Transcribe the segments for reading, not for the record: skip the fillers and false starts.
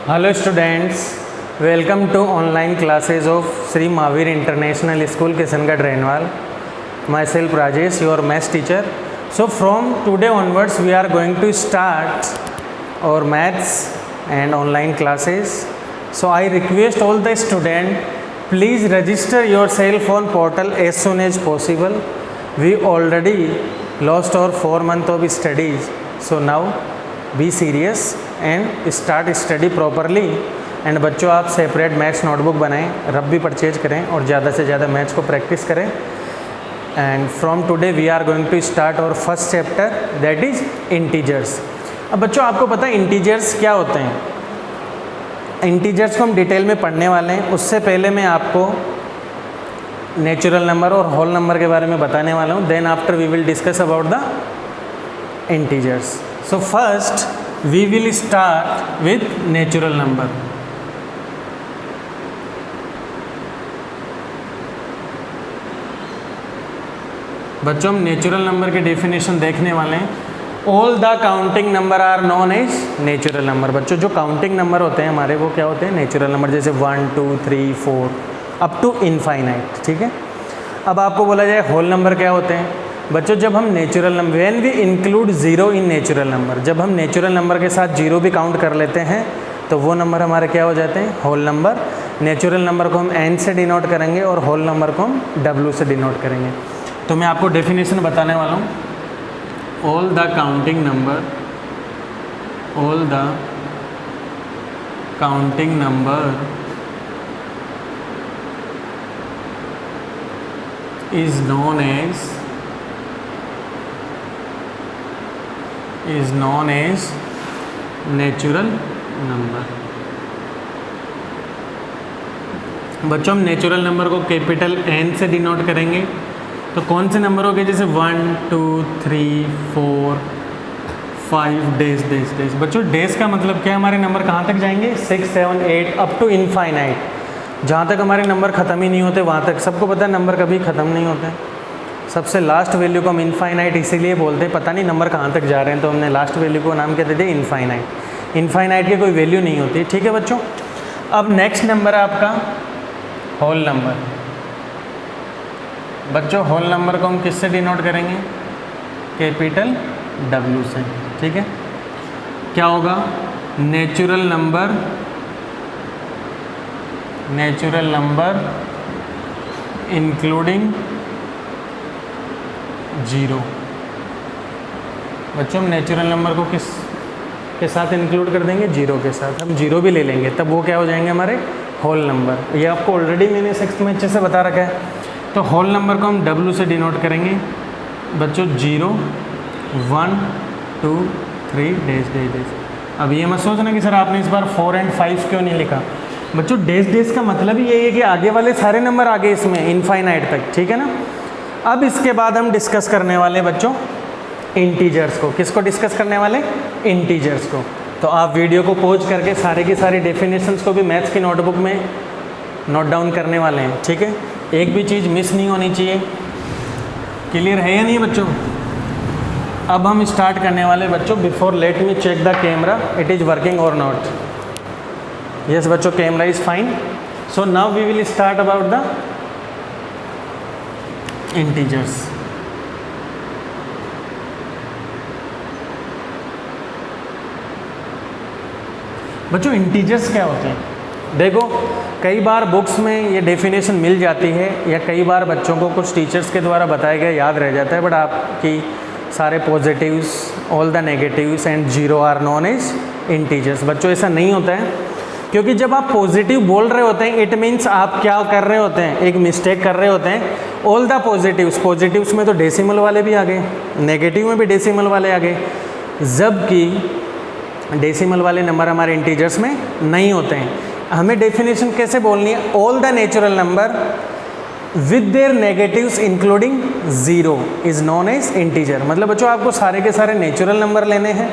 Hello students, welcome to online classes of Sri Mahavir International School, Kishangarh, Renwal. Myself Rajesh, your maths teacher. So from today onwards we are going to start our maths and online classes. So I request all the students, please register yourself on portal as soon as possible. We already lost our 4 months of studies. So now be serious and start study properly. And बच्चों आप separate maths notebook बनाएं, रब भी purchase करें और ज़्यादा से ज़्यादा मैथ्स को प्रैक्टिस करें। And from today we are going to start our first chapter that is integers. अब बच्चों आपको पता है इंटीजर्स क्या होते हैं, इंटीजर्स को हम डिटेल में पढ़ने वाले हैं। उससे पहले मैं आपको नेचुरल नंबर और होल नंबर के बारे में बताने वाला हूँ। Then after we will discuss about the integers. So first we will start with natural number। बच्चों हम नेचुरल नंबर के डेफिनेशन देखने वाले हैं। All the counting number are known as natural number. बच्चों जो काउंटिंग नंबर होते हैं हमारे वो क्या होते हैं, नेचुरल नंबर, जैसे 1 2 3 4 अप टू इनफाइनाइट। ठीक है, अब आपको बोला जाए होल नंबर क्या होते हैं। बच्चों जब हम natural number, when we include zero in natural number, जब हम नेचुरल नंबर के साथ जीरो भी काउंट कर लेते हैं तो वो नंबर हमारे क्या हो जाते हैं, होल नंबर। नेचुरल नंबर को हम एन से डिनोट करेंगे और होल नंबर को हम डब्ल्यू से डिनोट करेंगे। तो मैं आपको डेफिनेशन बताने वाला हूँ। All the counting number, all the counting number is known as natural number. बच्चों हम नेचुरल नंबर को कैपिटल एन से डिनोट करेंगे तो कौन से नंबर हो गए, जैसे 1 2 3 4 5 डेज डेज डेज। बच्चों डेज का मतलब क्या है, हमारे नंबर कहाँ तक जाएंगे, 6 7 8 अप टू इनफाइनाइट। जहाँ तक हमारे नंबर ख़त्म ही नहीं होते वहाँ तक। सबको पता है नंबर कभी ख़त्म नहीं होते। सबसे लास्ट वैल्यू को हम इनफाइनाइट इसीलिए बोलते हैं, पता नहीं नंबर कहाँ तक जा रहे हैं, तो हमने लास्ट वैल्यू को नाम क्या दे दिया, इनफाइनाइट। इनफाइनाइट की कोई वैल्यू नहीं होती। ठीक है बच्चों, अब नेक्स्ट नंबर है आपका होल नंबर। बच्चों होल नंबर को हम किससे डिनोट करेंगे, कैपिटल डब्ल्यू से। ठीक है, क्या होगा, natural number, natural number including zero. बच्चों हम नेचुरल नंबर को किस के साथ इंक्लूड कर देंगे, जीरो के साथ। हम जीरो भी ले लेंगे तब वो क्या हो जाएंगे, हमारे होल नंबर। ये आपको ऑलरेडी मैंने 6th में अच्छे से बता रखा है। तो होल नंबर को हम डब्ल्यू से डिनोट करेंगे। बच्चों 0 1 2 3 डेज डेज डेज। अब ये मत सोचना कि सर आपने इस बार 4 और 5 क्यों नहीं लिखा। बच्चों डेज डेज का मतलब ही यही है कि आगे वाले सारे नंबर आगे इसमें इनफाइनाइट तक। ठीक है ना। अब इसके बाद हम डिस्कस करने वाले बच्चों इंटीजर्स को। किसको डिस्कस करने वाले, इंटीजर्स को। तो आप वीडियो को पॉज करके सारे की सारी डेफिनेशंस को भी मैथ्स की नोटबुक में नोट डाउन करने वाले हैं। ठीक है, एक भी चीज़ मिस नहीं होनी चाहिए। क्लियर है या नहीं बच्चों। अब हम स्टार्ट करने वाले बच्चों। Before let me check the camera, it is working और नॉट। यस बच्चों, camera is fine. So now we will start about the integers. बच्चों इंटीजर्स क्या होते हैं, देखो कई बार बुक्स में ये डेफिनेशन मिल जाती है या कई बार बच्चों को कुछ टीचर्स के द्वारा बताया गया याद रह जाता है। बट आपकी सारे positives, all the negatives and zero are known as integers. बच्चों ऐसा नहीं होता है, क्योंकि जब आप पॉजिटिव बोल रहे होते हैं इट मीन्स आप क्या कर रहे होते हैं, एक मिस्टेक कर रहे होते हैं। ऑल द पॉजिटिव्स, पॉजिटिव्स में तो डेसिमल वाले भी आ गए, नेगेटिव में भी डेसिमल वाले आ गए, जबकि डेसिमल वाले नंबर हमारे इंटीजर्स में नहीं होते हैं। हमें डेफिनेशन कैसे बोलनी है, all the natural number with their negatives including zero is known as integer. मतलब बच्चों आपको सारे के सारे नेचुरल नंबर लेने हैं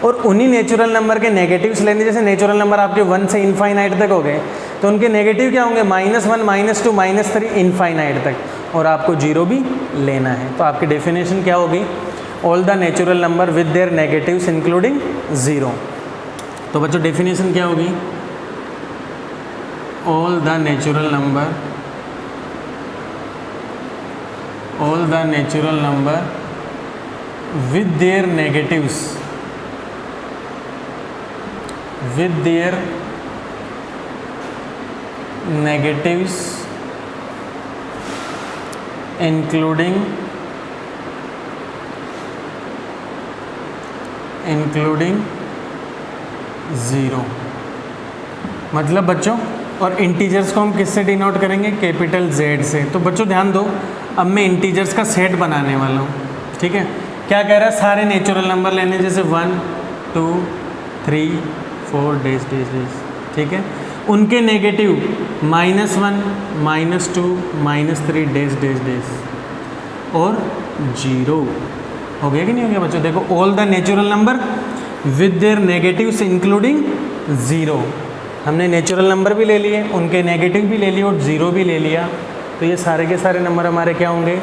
और उन्हीं नेचुरल नंबर के नेगेटिव्स लेने। जैसे नेचुरल नंबर आपके 1 से इनफाइनाइट तक हो गए तो उनके नेगेटिव क्या होंगे, -1 -2 -3 इनफाइनाइट तक, और आपको जीरो भी लेना है। तो आपकी डेफिनेशन क्या होगी, all the natural number with their negatives including zero. तो बच्चों डेफिनेशन क्या होगी, all the natural number with their negatives including zero. मतलब बच्चों, और इंटीजर्स को हम किससे डिनोट करेंगे, कैपिटल Z से। तो बच्चों ध्यान दो, अब मैं इंटीजर्स का सेट बनाने वाला हूँ, ठीक है। क्या कह रहा है, सारे नेचुरल नंबर लेने, जैसे 1 2 3 4 डैश डैश डैश, ठीक है। उनके नेगेटिव -1 -2 -3 डैश डैश डैश और 0। हो गया कि नहीं हो गया बच्चों? देखो, all the natural number with their negatives including zero. हमने नेचुरल नंबर भी ले लिए, उनके नेगेटिव भी ले लिए और ज़ीरो भी ले लिया। तो ये सारे के सारे नंबर हमारे क्या होंगे,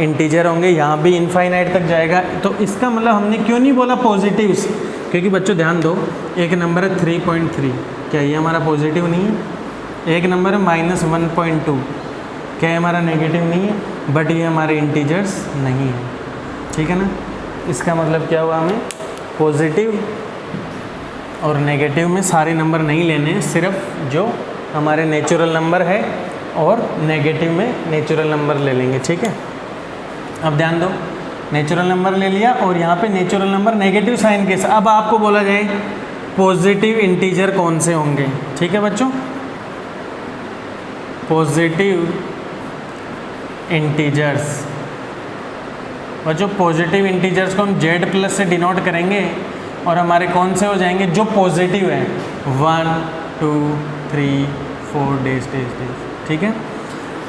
इंटीजर होंगे। यहाँ भी इनफाइनाइट तक जाएगा। तो इसका मतलब हमने क्यों नहीं बोला पॉजिटिव्स, क्योंकि बच्चों ध्यान दो, एक नंबर है 3.3, क्या ये हमारा पॉजिटिव नहीं है? एक नंबर है -1.2, क्या ये हमारा नेगेटिव नहीं है? बट ये हमारे इंटीजर्स नहीं है, ठीक है ना। इसका मतलब क्या हुआ, हमें पॉजिटिव और नेगेटिव में सारे नंबर नहीं लेने हैं, सिर्फ जो हमारे नेचुरल नंबर है और नेगेटिव में नेचुरल नंबर ले लेंगे, ठीक है। अब ध्यान दो, नेचुरल नंबर ले लिया और यहाँ पे नेचुरल नंबर नेगेटिव साइन के साथ। अब आपको बोला जाए पॉजिटिव इंटीजर कौन से होंगे, ठीक है बच्चों। पॉजिटिव इंटीजर्स, बच्चों पॉजिटिव इंटीजर्स को हम Z+ से डिनोट करेंगे और हमारे कौन से हो जाएंगे, जो पॉजिटिव है, 1 2 3 4 डैश डैश डैश, ठीक है।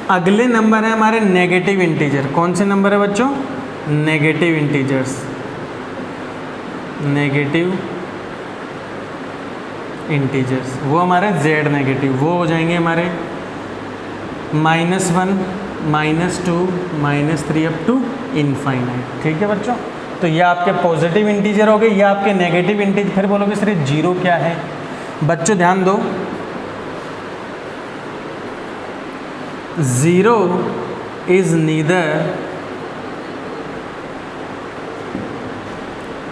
अगले नंबर है हमारे नेगेटिव इंटीजर। कौन से नंबर है बच्चों, नेगेटिव इंटीजर्स। वो हमारे Z नेगेटिव, वो हो जाएंगे हमारे -1 -2 -3 अप टू इनफाइनाइट, ठीक है बच्चों। तो ये आपके पॉजिटिव इंटीजर हो गए, ये आपके नेगेटिव इंटीजर। फिर बोलोगे सर 0 क्या है? बच्चों ध्यान दो, 0 is neither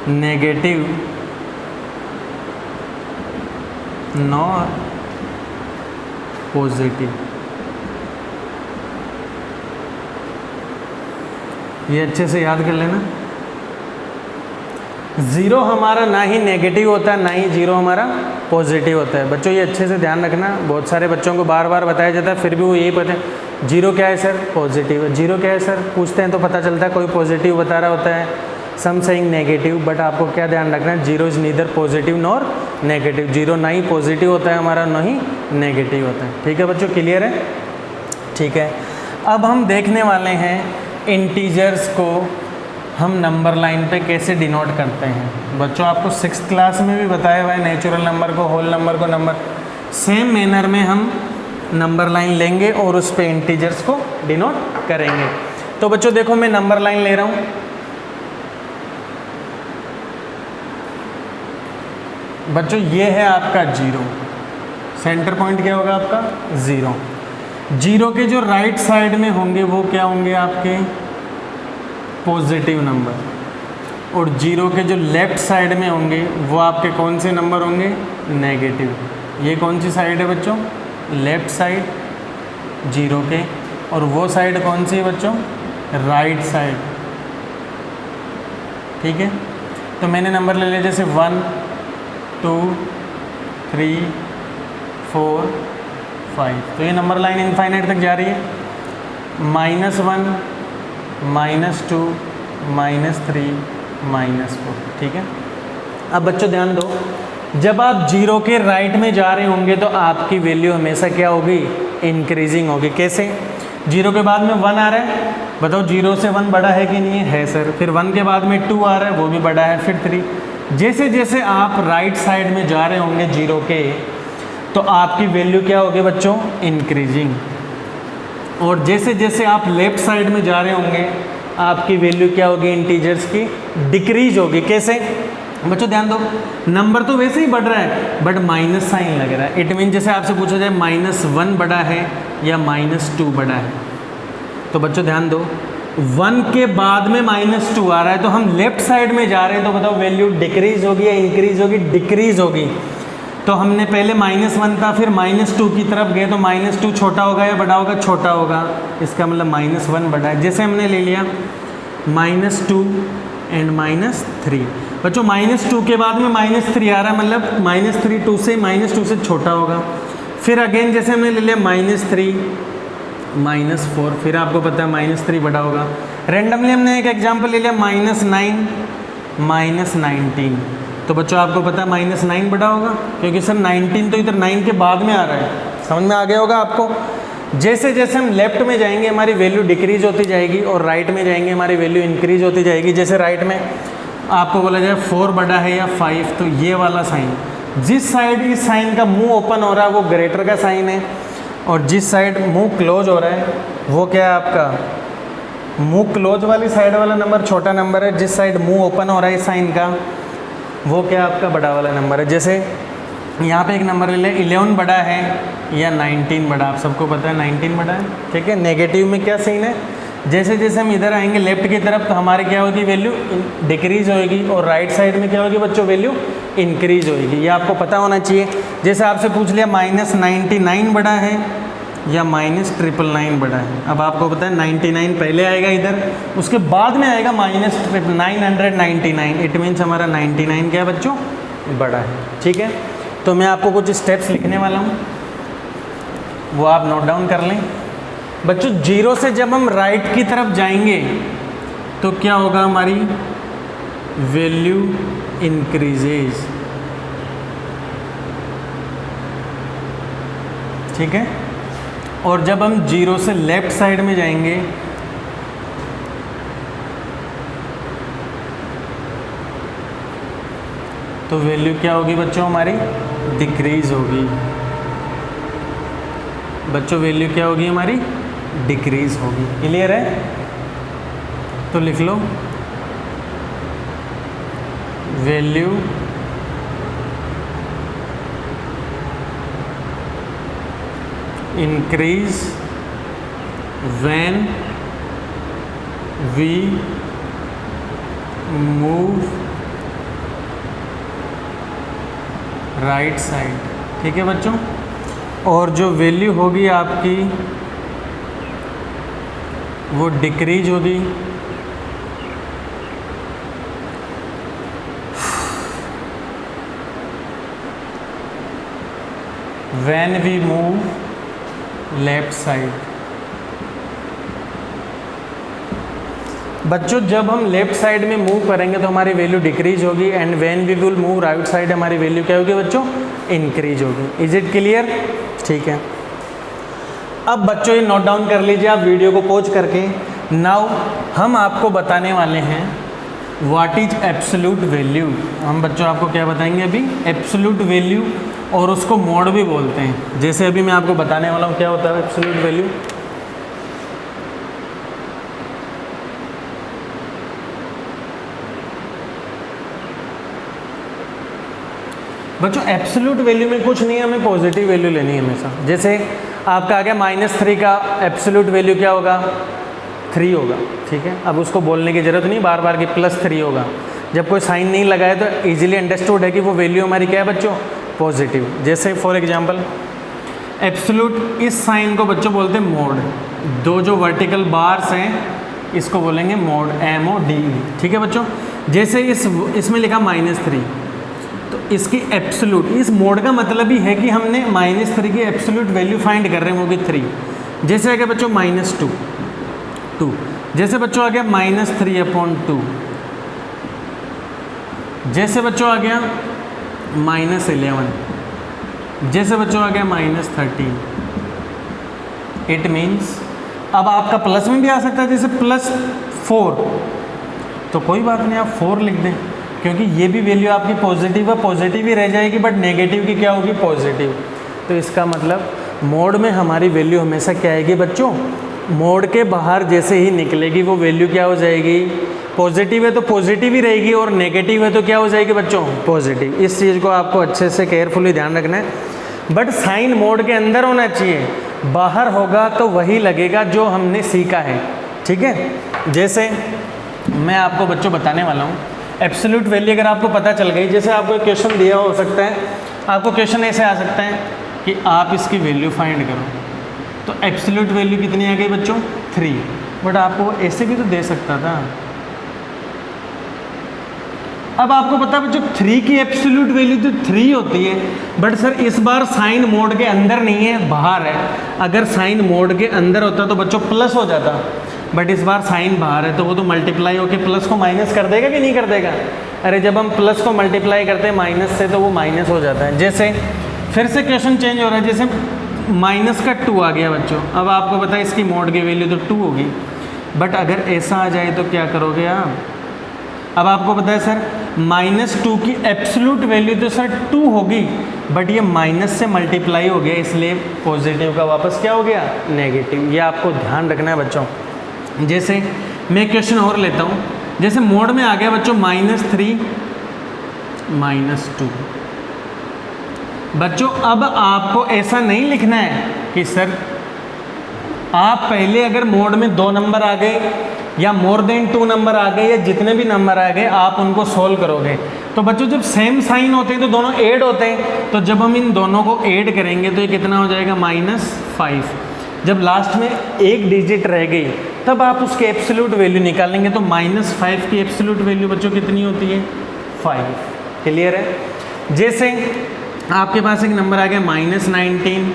negative nor positive. ये अच्छे से याद कर लेना। 0 हमारा ना ही नेगेटिव होता है, ना ही 0 हमारा पॉजिटिव होता है। बच्चों ये अच्छे से ध्यान रखना, बहुत सारे बच्चों को बार बार बताया जाता है, फिर भी वो यही पता है 0 क्या है सर, पॉजिटिव है। 0 क्या है सर, पूछते हैं तो पता चलता है कोई पॉजिटिव बता रहा होता है, सम सेइंग नेगेटिव। बट आपको क्या ध्यान रखना है, 0 is neither positive nor negative. 0 ना ही पॉजिटिव होता है हमारा, ना ही नेगेटिव होता है, ठीक है बच्चों, क्लियर है? ठीक है। अब हम देखने वाले हैं इंटीजर्स को हम नंबर लाइन पे कैसे डिनोट करते हैं। बच्चों आपको 6th क्लास में भी बताया हुआ है, नेचुरल नंबर को, होल नंबर को नंबर, सेम मैनर में हम नंबर लाइन लेंगे और उस पे इंटीजर्स को डिनोट करेंगे। तो बच्चों देखो, मैं नंबर लाइन ले रहा हूँ। बच्चों ये है आपका 0, सेंटर पॉइंट क्या होगा आपका 0। 0 के जो राइट साइड में होंगे वो क्या होंगे आपके पॉजिटिव नंबर, और 0 के जो लेफ्ट साइड में होंगे वो आपके कौन से नंबर होंगे, नेगेटिव। ये कौन सी साइड है बच्चों, लेफ्ट साइड 0 के, और वो साइड कौन सी है बच्चों, राइट साइड, ठीक है। तो मैंने नंबर ले लिया जैसे 1 2 3 4 5, तो ये नंबर लाइन इनफाइनाइट तक जा रही है। -1 -2 -3 -4, ठीक है। अब बच्चों ध्यान दो, जब आप 0 के राइट में जा रहे होंगे तो आपकी वैल्यू हमेशा क्या होगी, इंक्रीजिंग होगी। कैसे? 0 के बाद में 1 आ रहा है, बताओ 0 से 1 बड़ा है कि नहीं है सर। फिर 1 के बाद में 2 आ रहा है, वो भी बड़ा है। फिर 3, जैसे जैसे आप राइट साइड में जा रहे होंगे 0 के, तो आपकी वैल्यू क्या होगी बच्चों, इंक्रीजिंग। और जैसे जैसे आप लेफ्ट साइड में जा रहे होंगे आपकी वैल्यू क्या होगी, इंटीजर्स की डिक्रीज होगी। कैसे? बच्चों ध्यान दो, नंबर तो वैसे ही बढ़ रहा है बट माइनस साइन लग रहा है। इट मीन जैसे आपसे पूछा जाए -1 बड़ा है या -2 बड़ा है, तो बच्चों ध्यान दो 1 के बाद में -2 आ रहा है तो हम लेफ्ट साइड में जा रहे हैं, तो बताओ वैल्यू डिक्रीज होगी या इंक्रीज होगी? डिक्रीज होगी। तो हमने पहले -1 था, फिर -2 की तरफ गए, तो -2 छोटा होगा या बड़ा होगा? छोटा होगा, इसका मतलब -1 बड़ा है। जैसे हमने ले लिया -2 एंड -3, बच्चों -2 के बाद में -3 आ रहा है, मतलब -2 से छोटा होगा। फिर अगेन जैसे हमने ले लिया -3 -4, फिर आपको पता है -3 बड़ा होगा। रेंडमली हमने एक एग्जांपल ले लिया -9 -19, तो बच्चों आपको पता है -9 बड़ा होगा, क्योंकि सर 19 तो इधर 9 के बाद में आ रहा है। समझ में आ गया होगा आपको। जैसे जैसे हम लेफ्ट में जाएंगे हमारी वैल्यू डिक्रीज होती जाएगी और राइट में जाएंगे हमारी वैल्यू इंक्रीज होती जाएगी। जैसे राइट में आपको बोला जाए 4 बड़ा है या 5, तो ये वाला साइन, जिस साइड इस साइन का मुंह ओपन हो रहा है वो ग्रेटर का साइन है, और जिस साइड मुंह क्लोज हो रहा है वो क्या है आपका? मुंह क्लोज वाली साइड वाला नंबर छोटा नंबर है, जिस साइड मुंह ओपन हो रहा है इस साइन का वो क्या आपका? बड़ा वाला नंबर है। जैसे यहाँ पे एक नंबर ले लें, 11 बड़ा है या 19 बड़ा? आप सबको पता है 19 बड़ा है, ठीक है। नेगेटिव में क्या सीन है? जैसे जैसे हम इधर आएंगे लेफ्ट की तरफ तो हमारी क्या होगी? वैल्यू डिक्रीज होएगी, और राइट साइड में क्या होगी बच्चों? वैल्यू इंक्रीज होएगी। ये आपको पता होना चाहिए। जैसे आपसे पूछ लिया -99 बड़ा है या -999 बड़ा है, अब आपको पता है 99 पहले आएगा इधर, उसके बाद में आएगा -999। इट मीन्स हमारा 99 क्या है बच्चों? बड़ा है, ठीक है। तो मैं आपको कुछ स्टेप्स लिखने वाला हूँ, वो आप नोट डाउन कर लें। बच्चों 0 से जब हम राइट की तरफ जाएंगे तो क्या होगा? हमारी वैल्यू इंक्रीजेज, ठीक है। और जब हम 0 से लेफ्ट साइड में जाएंगे तो वैल्यू क्या होगी बच्चों? हमारी डिक्रीज होगी। बच्चों वैल्यू क्या होगी? हमारी डिक्रीज होगी। क्लियर है? तो लिख low value increase when we move right side, ठीक है बच्चों। और जो वैल्यू होगी आपकी वो डिक्रीज होगी when we move left side. बच्चों जब हम लेफ्ट साइड में मूव करेंगे तो हमारी वैल्यू डिक्रीज होगी, and when we will move right side हमारी वैल्यू क्या होगी बच्चों? इंक्रीज होगी। Is it clear? ठीक है। अब बच्चों ये नोट डाउन कर लीजिए आप वीडियो को पॉज करके। नाउ हम आपको बताने वाले हैं व्हाट इज एब्सोल्यूट वैल्यू। हम बच्चों आपको क्या बताएंगे अभी? एब्सोल्यूट वैल्यू, और उसको मोड भी बोलते हैं। जैसे अभी मैं आपको बताने वाला हूँ क्या होता है एब्सोल्यूट वैल्यू। बच्चों एब्सोल्यूट वैल्यू में कुछ नहीं है, हमें पॉजिटिव वैल्यू लेनी है हमेशा। जैसे आपका आ गया -3 का एब्सोल्यूट वैल्यू क्या होगा? 3 होगा, ठीक है। अब उसको बोलने की ज़रूरत नहीं बार बार कि +3 होगा। जब कोई साइन नहीं लगाए तो इजीली अंडरस्टूड है कि वो वैल्यू हमारी क्या है बच्चों? पॉजिटिव। जैसे फॉर एग्जांपल एब्सोल्यूट, इस साइन को बच्चों बोलते हैं मोड। दो जो वर्टिकल बार्स हैं इसको बोलेंगे मोड, MODE, ठीक है बच्चों। जैसे इसमें लिखा -3, तो इसकी एब्सोल्यूट, इस मोड का मतलब ही है कि हमने -3 की एब्सोल्यूट वैल्यू फाइंड कर रहे हैं, वो भी 3। जैसे आ गया बच्चों -2, जैसे बच्चों आ गया -3/2, जैसे बच्चों आ गया -11, जैसे बच्चों आ गया -13। इट मीन्स अब आपका प्लस में भी आ सकता है, जैसे +4, तो कोई बात नहीं आप 4 लिख दें, क्योंकि ये भी वैल्यू आपकी पॉजिटिव है, पॉजिटिव ही रह जाएगी, बट नेगेटिव की क्या होगी? पॉजिटिव। तो इसका मतलब मोड में हमारी वैल्यू हमेशा क्या आएगी बच्चों? मोड के बाहर जैसे ही निकलेगी वो वैल्यू क्या हो जाएगी, पॉजिटिव है तो पॉजिटिव ही रहेगी, और नेगेटिव है तो क्या हो जाएगी बच्चों, पॉजिटिव। इस चीज़ को आपको अच्छे से केयरफुली ध्यान रखना है। बट साइन मोड के अंदर होना चाहिए, बाहर होगा तो वही लगेगा जो हमने सीखा है, ठीक है। जैसे मैं आपको बच्चों बताने वाला हूँ, एब्सोल्यूट वैल्यू अगर आपको पता चल गई, जैसे आपको एक क्वेश्चन दिया हो सकता है, आपको क्वेश्चन ऐसे आ सकता है कि आप इसकी वैल्यू फाइंड करो, तो एब्सोल्यूट वैल्यू कितनी आ गई बच्चों, 3। बट आपको ऐसे भी तो दे सकता था। अब आपको पता है बच्चों 3 की एब्सोल्यूट वैल्यू तो 3 होती है, बट सर इस बार साइन मोड के अंदर नहीं है, बाहर है। अगर साइन मोड के अंदर होता तो बच्चों प्लस हो जाता, बट इस बार साइन बाहर है तो वो तो मल्टीप्लाई होकर प्लस को माइनस कर देगा कि नहीं कर देगा। अरे जब हम प्लस को मल्टीप्लाई करते हैं माइनस से तो वो माइनस हो जाता है। जैसे फिर से क्वेश्चन चेंज हो रहा है, जैसे माइनस का 2 आ गया बच्चों, अब आपको पता है इसकी मोड की वैल्यू तो 2 होगी, बट अगर ऐसा आ जाए तो क्या करोगे आप। अब आपको पता है सर -2 की एब्सोल्यूट वैल्यू तो सर 2 होगी, बट ये माइनस से मल्टीप्लाई हो गया, इसलिए पॉजिटिव का वापस क्या हो गया, नेगेटिव। ये आपको ध्यान रखना है बच्चों। जैसे मैं क्वेश्चन और लेता हूँ, जैसे मोड में आ गया बच्चों -3 -2। बच्चों अब आपको ऐसा नहीं लिखना है कि सर आप पहले अगर मोड में 2 नंबर आ गए या मोर देन 2 नंबर आ गए या जितने भी नंबर आ गए आप उनको सोल्व करोगे। तो बच्चों जब सेम साइन होते हैं तो दोनों ऐड होते हैं, तो जब हम इन दोनों को ऐड करेंगे तो ये कितना हो जाएगा, -5। जब लास्ट में एक डिजिट रह गई तब आप उसके एब्सोल्यूट वैल्यू निकालेंगे, तो -5 की एब्सोल्यूट वैल्यू बच्चों कितनी होती है, 5। क्लियर है। जैसे आपके पास एक नंबर आ गया -19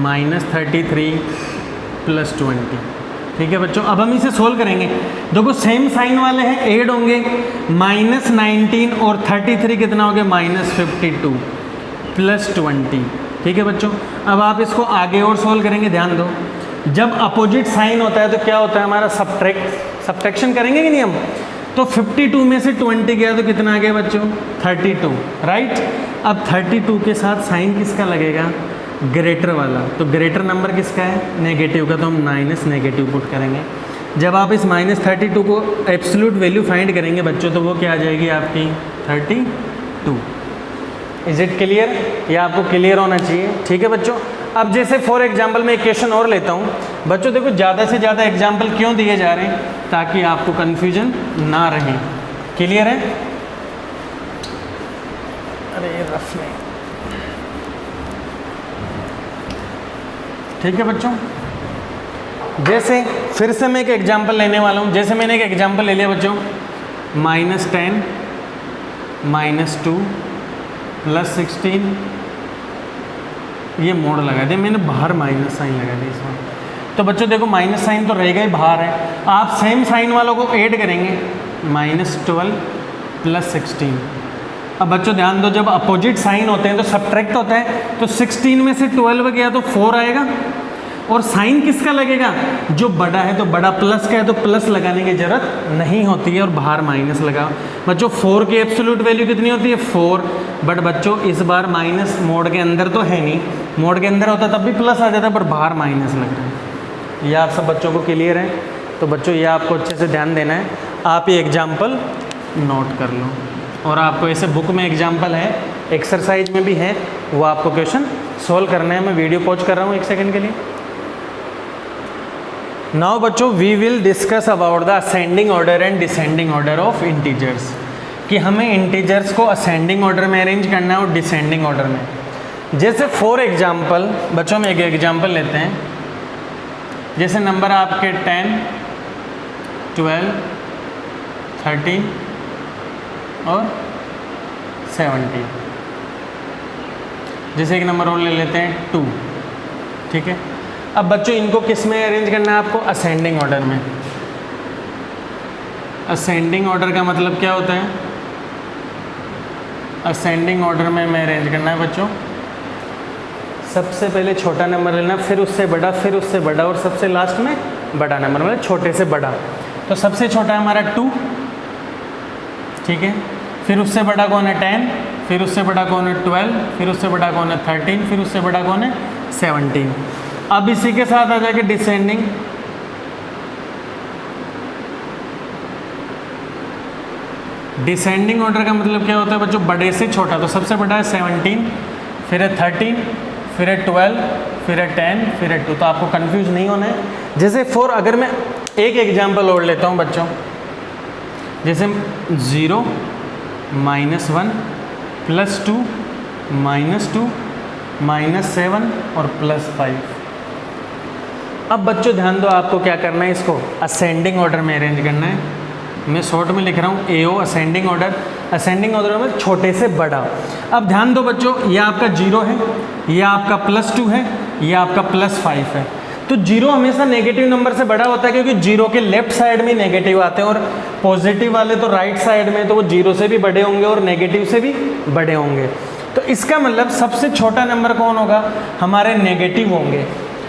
-33 +20, ठीक है बच्चों। अब हम इसे सोल्व करेंगे, देखो सेम साइन वाले हैं, ऐड होंगे, -19 और 33 कितना हो गया, -52 +20, ठीक है बच्चों। अब आप इसको आगे और सोल्व करेंगे, ध्यान दो, जब अपोजिट साइन होता है तो क्या होता है हमारा, सब्ट्रैक्शन करेंगे कि नहीं हम, तो 52 में से 20 गया तो कितना आ गया बच्चों, 32, राइट। अब 32 के साथ साइन किसका लगेगा, ग्रेटर वाला, तो ग्रेटर नंबर किसका है, नेगेटिव का, तो हम माइनस नेगेटिव पुट करेंगे। जब आप इस -32 को एब्सोल्यूट वैल्यू फाइंड करेंगे बच्चों, तो वो क्या आ जाएगी आपकी 32। इज इट क्लियर, ये आपको क्लियर होना चाहिए, ठीक है बच्चों। अब जैसे फॉर एग्जांपल मैं एक क्वेश्चन और लेता हूँ बच्चों, देखो ज़्यादा से ज़्यादा एग्जांपल क्यों दिए जा रहे हैं, ताकि आपको कन्फ्यूजन ना रहे। क्लियर है, अरे रफ नहीं, ठीक है बच्चों। जैसे फिर से मैं एक एग्जांपल लेने वाला हूँ, जैसे मैंने एक एग्जांपल ले लिया बच्चों, -10 -2 +16, ये मोड़ लगा दिया मैंने, बाहर माइनस साइन लगा दिया इसमें, तो बच्चों देखो माइनस साइन तो रहेगा ही, बाहर है। आप सेम साइन वालों को ऐड करेंगे, -12 +16। अब बच्चों ध्यान दो, जब अपोजिट साइन होते हैं तो सब्ट्रैक्ट होता है, तो 16 में से 12 गया तो 4 आएगा, और साइन किसका लगेगा, जो बड़ा है, तो बड़ा प्लस का है तो प्लस लगाने की जरूरत नहीं होती है, और बाहर माइनस लगा। बच्चों 4 की एब्सोल्यूट वैल्यू कितनी होती है, 4, बट बच्चों इस बार माइनस मोड के अंदर तो है नहीं, मोड के अंदर होता तब भी प्लस आ जाता, पर बाहर माइनस लग रहा है। ये आप सब बच्चों को क्लियर है, तो बच्चों ये आपको अच्छे से ध्यान देना है। आप ये एग्जाम्पल नोट कर लो, और आपको ऐसे बुक में एग्जाम्पल है, एक्सरसाइज में भी है, वो आपको क्वेश्चन सोल्व करना है। मैं वीडियो पॉज कर रहा हूँ 1 सेकंड के लिए। नाउ बच्चों we will discuss about the ascending order and descending order of integers, कि हमें इंटीजर्स को असेंडिंग ऑर्डर में अरेंज करना है और डिसेंडिंग ऑर्डर में। जैसे फॉर एग्जांपल बच्चों में एक एग्जांपल लेते हैं, जैसे नंबर आपके 10 12 13 और 17। जैसे एक नंबर और ले लेते हैं 2, ठीक है। अब बच्चों इनको किस में अरेंज करना है आपको, असेंडिंग ऑर्डर में। असेंडिंग ऑर्डर का मतलब क्या होता है, असेंडिंग ऑर्डर में अरेंज करना है बच्चों, सबसे पहले छोटा नंबर लेना, फिर उससे बड़ा, फिर उससे बड़ा, और सबसे लास्ट में बड़ा नंबर, मतलब छोटे से बड़ा। तो सबसे छोटा है हमारा 2, ठीक है। फिर उससे बड़ा कौन है 10, फिर उससे बड़ा कौन है 12, फिर उससे बड़ा कौन है 13, फिर उससे बड़ा कौन है 17। अब इसी के साथ आ जाके डिसेंडिंग, डिसेंडिंग ऑर्डर का मतलब क्या होता है बच्चों, बड़े से छोटा। तो सबसे बड़ा है 17, फिर है 13, फिर है 12, फिर है 10, फिर है 2। तो आपको कंफ्यूज नहीं होना है। जैसे फॉर, अगर मैं एक एग्जांपल और लेता हूँ बच्चों, जैसे 0, -1, +2, -2, -7 और +5। अब बच्चों ध्यान दो, आपको क्या करना है, इसको असेंडिंग ऑर्डर में अरेंज करना है। मैं शॉर्ट में लिख रहा हूँ AO ascending order. Ascending order में छोटे से बड़ा। अब ध्यान दो बच्चों, ये आपका 0 है, ये आपका +2 है, ये आपका +5 है। तो 0 हमेशा नेगेटिव नंबर से बड़ा होता है, क्योंकि 0 के लेफ्ट साइड में नेगेटिव आते हैं और पॉजिटिव वाले तो राइट साइड में, तो वो 0 से भी बड़े होंगे और नेगेटिव से भी बड़े होंगे। तो इसका मतलब सबसे छोटा नंबर कौन होगा, हमारे नेगेटिव होंगे।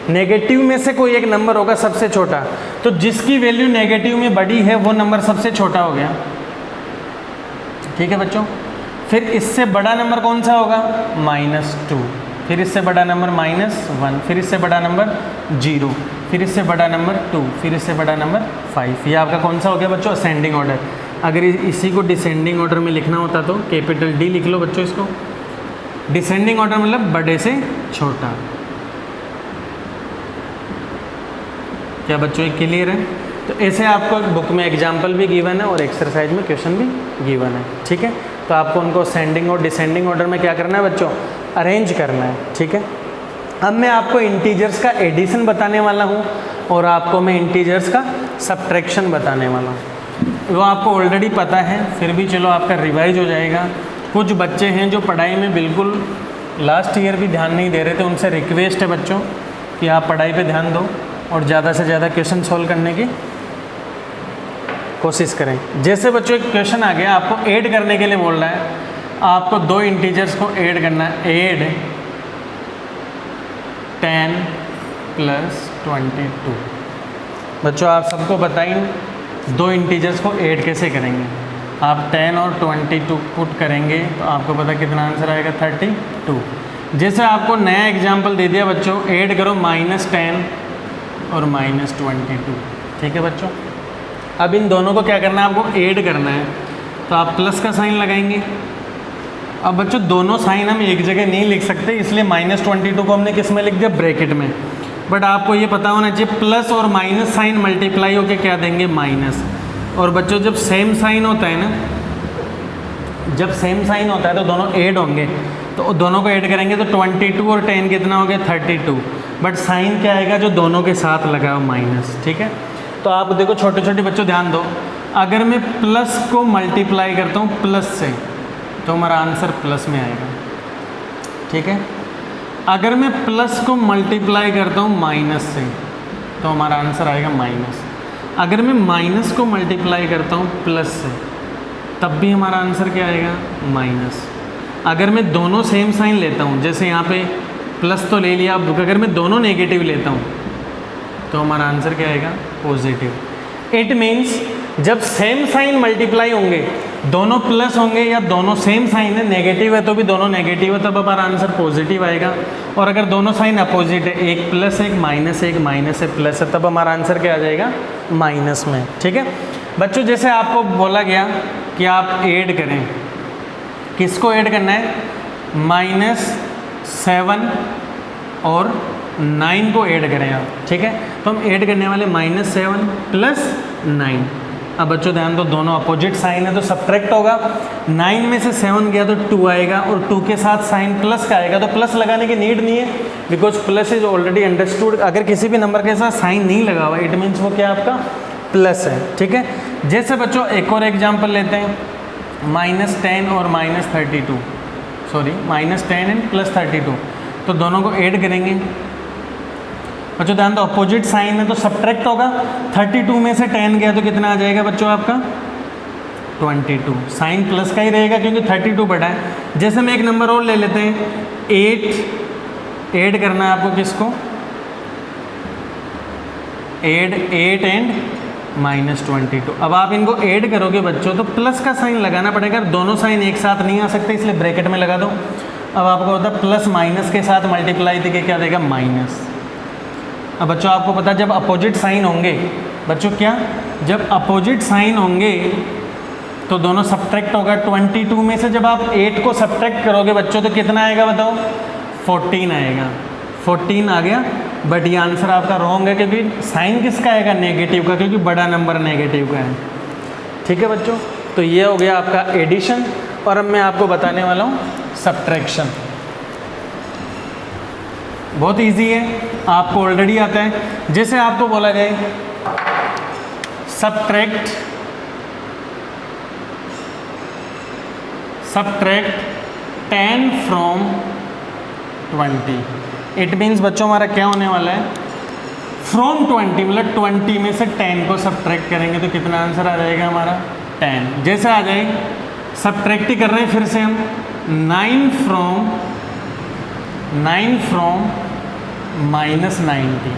नेगेटिव में से कोई एक नंबर होगा सबसे छोटा, तो जिसकी वैल्यू नेगेटिव में बड़ी है वो नंबर सबसे छोटा हो गया। ठीक है बच्चों। फिर इससे बड़ा नंबर कौन सा होगा, -2, फिर इससे बड़ा नंबर -1, फिर इससे बड़ा नंबर 0, फिर इससे बड़ा नंबर 2, फिर इससे बड़ा नंबर 5। ये आपका कौन सा हो गया बच्चों, असेंडिंग ऑर्डर। अगर इसी को डिसेंडिंग ऑर्डर में लिखना होता तो कैपिटल D लिख लो बच्चों इसको। डिसेंडिंग ऑर्डर मतलब बड़े से छोटा। क्या बच्चों ये क्लियर है? तो ऐसे आपको बुक में एग्जाम्पल भी गिवन है और एक्सरसाइज में क्वेश्चन भी गिवन है। ठीक है, तो आपको उनको असेंडिंग और डिसेंडिंग ऑर्डर में क्या करना है बच्चों, अरेंज करना है। ठीक है। अब मैं आपको इंटीजर्स का एडिशन बताने वाला हूँ और आपको मैं इंटीजर्स का सब्ट्रैक्शन बताने वाला हूँ। वो आपको ऑलरेडी पता है, फिर भी चलो आपका रिवाइज हो जाएगा। कुछ बच्चे हैं जो पढ़ाई में बिल्कुल लास्ट ईयर भी ध्यान नहीं दे रहे थे, उनसे रिक्वेस्ट है बच्चों कि आप पढ़ाई पे ध्यान दो और ज़्यादा से ज़्यादा क्वेश्चन सॉल्व करने की कोशिश करें। जैसे बच्चों एक क्वेश्चन आ गया, आपको ऐड करने के लिए बोल रहा है, आपको दो इंटीजर्स को ऐड करना है। ऐड 10 + 22। बच्चों आप सबको बताइए दो इंटीजर्स को ऐड कैसे करेंगे। आप 10 और 22 पुट करेंगे तो आपको पता कितना आंसर आएगा, 32। जैसे आपको नया एग्जाम्पल दे दिया बच्चों, ऐड करो -10 और -22। ठीक है बच्चों। अब इन दोनों को क्या करना है, आपको ऐड करना है, तो आप प्लस का साइन लगाएंगे। अब बच्चों दोनों साइन हम एक जगह नहीं लिख सकते, इसलिए -22 को हमने किस में लिख दिया, ब्रैकेट में। बट आपको ये पता होना चाहिए प्लस और माइनस साइन मल्टीप्लाई होके क्या देंगे, माइनस। और बच्चों जब सेम साइन होता है ना, जब सेम साइन होता है तो दोनों ऐड होंगे, तो दोनों को ऐड करेंगे तो 22 और 10 कितना हो गया, 32। बट साइन क्या आएगा, जो दोनों के साथ लगा हो, माइनस। ठीक है। तो आप देखो छोटे छोटे बच्चों ध्यान दो, अगर मैं प्लस को मल्टीप्लाई करता हूँ प्लस से तो हमारा आंसर प्लस में आएगा। ठीक है। अगर मैं प्लस को मल्टीप्लाई करता हूँ माइनस से तो हमारा आंसर आएगा माइनस। अगर मैं माइनस को मल्टीप्लाई करता हूँ प्लस से तब भी हमारा आंसर क्या आएगा, माइनस। अगर मैं दोनों सेम साइन लेता हूँ, जैसे यहाँ पे प्लस तो ले लिया, अब अगर मैं दोनों नेगेटिव लेता हूँ तो हमारा आंसर क्या आएगा, पॉजिटिव। इट मीन्स जब सेम साइन मल्टीप्लाई होंगे, दोनों प्लस होंगे या दोनों सेम साइन है, नेगेटिव है तो भी दोनों नेगेटिव है, तब हमारा आंसर पॉजिटिव आएगा। और अगर दोनों साइन अपोजिट है, एक प्लस एक माइनस, एक माइनस है प्लस है, तब हमारा आंसर क्या आ जाएगा, माइनस में। ठीक है बच्चों। जैसे आपको बोला गया कि आप ऐड करें, किसको ऐड करना है, -7 और 9 को ऐड करें आप। ठीक है। तो हम ऐड करने वाले -7 + 9। अब बच्चों ध्यान दो, दोनों अपोजिट साइन है तो सब्ट्रैक्ट होगा। 9 में से 7 गया तो 2 आएगा, और 2 के साथ साइन प्लस का आएगा, तो प्लस लगाने की नीड नहीं है, because plus is already understood. अगर किसी भी नंबर के साथ साइन नहीं लगा हुआ, इट मीन्स वो क्या आपका प्लस है। ठीक है। जैसे बच्चों एक और एग्जाम्पल लेते हैं, -10 और -32, सॉरी -10 एंड +32, तो दोनों को ऐड करेंगे। बच्चों ध्यान दो, अपोजिट साइन है तो सब्ट्रैक्ट होगा। 32 में से 10 गया तो कितना आ जाएगा बच्चों आपका, 22। साइन प्लस का ही रहेगा क्योंकि 32 बड़ा है। जैसे हम एक नंबर और ले लेते हैं, 8 ऐड करना है आपको, किसको, ऐड 8 एंड -22। अब आप इनको ऐड करोगे बच्चों तो प्लस का साइन लगाना पड़ेगा, दोनों साइन एक साथ नहीं आ सकते, इसलिए ब्रैकेट में लगा दो। अब आपको होता है प्लस माइनस के साथ मल्टीप्लाई देके क्या देगा, माइनस। अब बच्चों आपको पता है जब अपोजिट साइन होंगे, बच्चों क्या, जब अपोजिट साइन होंगे तो दोनों सब्ट्रैक्ट होगा। 22 में से जब आप 8 को सब्ट्रैक्ट करोगे बच्चों तो कितना आएगा बताओ? 14 आएगा। 14 आ गया, बट ये आंसर आपका रॉन्ग है क्योंकि साइन किसका आएगा? नेगेटिव का, क्योंकि बड़ा नंबर नेगेटिव का है। ठीक है बच्चों, तो ये हो गया आपका एडिशन। और अब मैं आपको बताने वाला हूँ सब्ट्रैक्शन। बहुत इजी है, आपको ऑलरेडी आता है। जैसे आपको बोला जाए सब्ट्रैक्ट 10 फ्रॉम 20, इट मीन्स बच्चों हमारा क्या होने वाला है? फ्रॉम 20 मतलब 20 में से 10 को सब्ट्रैक्ट करेंगे तो कितना आंसर आ जाएगा हमारा? 10। जैसे आ जाए सब्ट्रैक्ट ही कर रहे हैं फिर से हम 9 फ्रॉम -19।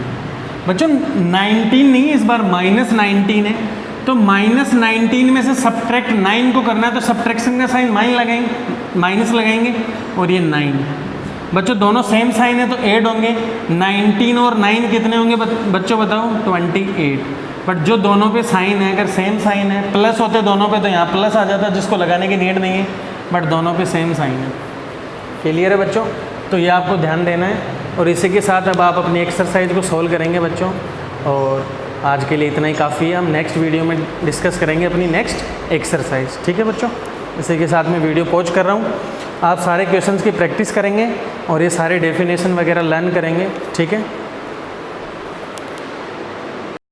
बच्चों 19 नहीं, इस बार -19 है, तो -19 में से सब्ट्रैक्ट 9 को करना है तो सब्ट्रैक्शन का साइन माइनस लगाएंगे और ये 9। बच्चों दोनों सेम साइन है तो ऐड होंगे। 19 और 9 कितने होंगे बच्चों बताओ? 28। बट जो दोनों पे साइन है, अगर सेम साइन है, प्लस होते दोनों पे तो यहाँ प्लस आ जाता, जिसको लगाने की नीड नहीं है, बट दोनों पे सेम साइन है। क्लियर है बच्चों? तो ये आपको ध्यान देना है। और इसी के साथ अब आप अपनी एक्सरसाइज को सॉल्व करेंगे बच्चों। और आज के लिए इतना ही काफ़ी है, हम नेक्स्ट वीडियो में डिस्कस करेंगे अपनी नेक्स्ट एक्सरसाइज। ठीक है बच्चों, इसी के साथ मैं वीडियो पॉज कर रहा हूँ। आप सारे क्वेश्चंस की प्रैक्टिस करेंगे और ये सारे डेफिनेशन वगैरह लर्न करेंगे। ठीक है।